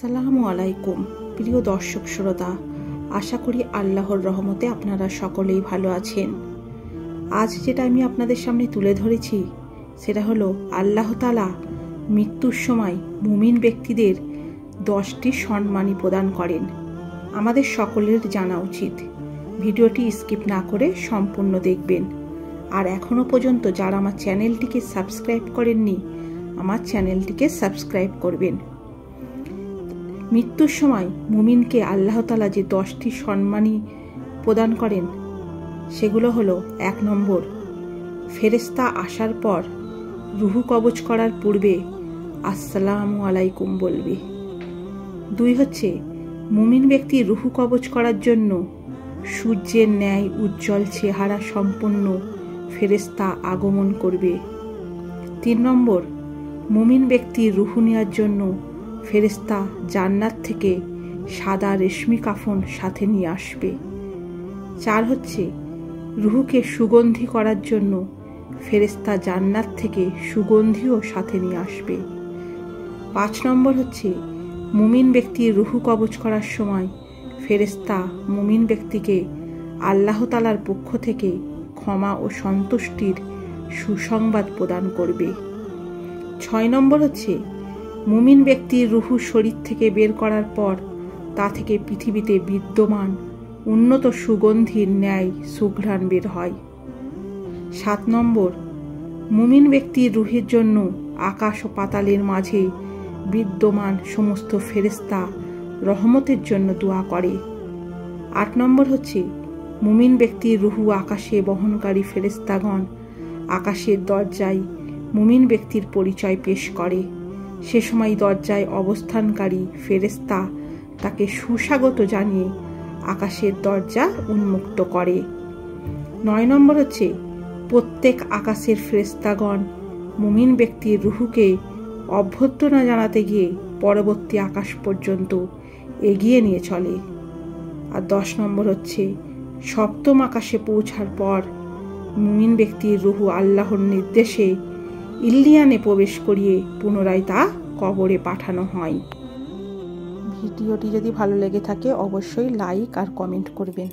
আসসালামু আলাইকুম প্রিয় দর্শক শ্রোতা, আশা করি আল্লাহর রহমতে আপনারা সকলেই ভালো আছেন। আজ যেটা আমি আপনাদের সামনে তুলে ধরেছি সেটা হলো আল্লাহ তাআলা মৃত্যুর সময় মুমিন ব্যক্তিদের 10টি সম্মানী প্রদান করেন। আমাদের সকলের জানা উচিত। ভিডিওটি স্কিপ না করে সম্পূর্ণ দেখবেন। আর এখনো পর্যন্ত যারা আমার চ্যানেলটিকে সাবস্ক্রাইব করেননি, আমার চ্যানেলটিকে সাবস্ক্রাইব করবেন। মৃত্যুর সময় মুমিনকে আল্লাহ তাআলা যে 10টি সম্মানী প্রদান করেন সেগুলো হলো: 1 নম্বর, ফেরেশতা আসার পর রুহু কবজ করার পূর্বে আসসালামু আলাইকুম বলবে। 2 হচ্ছে, মুমিন ব্যক্তি রুহু কবজ করার জন্য সূর্যের ন্যায় উজ্জ্বল চেহারা সম্পন্ন ফেরেশতা আগমন করবে। 3 নম্বর, মুমিন ব্যক্তি রুহু নেওয়ার জন্য ফেরেশতা জান্নাত থেকে সাদা রেশমি কাফন সাথে নিয়ে আসবে। 4 হচ্ছে, রুহুকে সুগন্ধি করার জন্য ফেরেশতা জান্নাত থেকে সুগন্ধিও সাথে নিয়ে আসবে। 5 নম্বর হচ্ছে, মুমিন ব্যক্তির রুহু কবজ করার সময় ফেরেশতা মুমিন ব্যক্তিকে আল্লাহ তাআলার পক্ষ থেকে ক্ষমা ও সন্তুষ্টির সুসংবাদ প্রদান করবে। 6 নম্বর হচ্ছে, মুমিন ব্যক্তির রুহু শরীর থেকে বের করার পর তা থেকে পৃথিবীতে বিদ্যমান উন্নত সুগন্ধির ন্যায় সুঘ্রাণ বের হয়। 7 নম্বর, মুমিন ব্যক্তির রুহের জন্য আকাশ ও পাতালের মাঝে বিদ্যমান সমস্ত ফেরেশতা রহমতের জন্য দোয়া করে। 8 নম্বর হচ্ছে, মুমিন ব্যক্তির রুহু আকাশে বহনকারী ফেরেশতাগণ আকাশের দরজায় মুমিন ব্যক্তির পরিচয় পেশ করে। সে সময় দরজায় অবস্থানকারী ফেরেশতা তাকে সুস্বাগত জানিয়ে আকাশের দরজা উন্মুক্ত করে। 9 নম্বর হচ্ছে, প্রত্যেক আকাশের ফেরেশতাগণ মুমিন ব্যক্তির রুহুকে অভ্যর্থনা জানাতে গিয়ে পরবর্তী আকাশ পর্যন্ত এগিয়ে নিয়ে চলে। আর 10 নম্বর হচ্ছে, 7ম আকাশে পৌঁছার পর মুমিন ব্যক্তির রুহু আল্লাহর নির্দেশে ইল্লিয়ানে প্রবেশ করিয়ে পুনরায় তা কবরে পাঠানো হয়। ভিডিওটি যদি ভালো লেগে থাকে অবশ্যই লাইক আর কমেন্ট করবেন।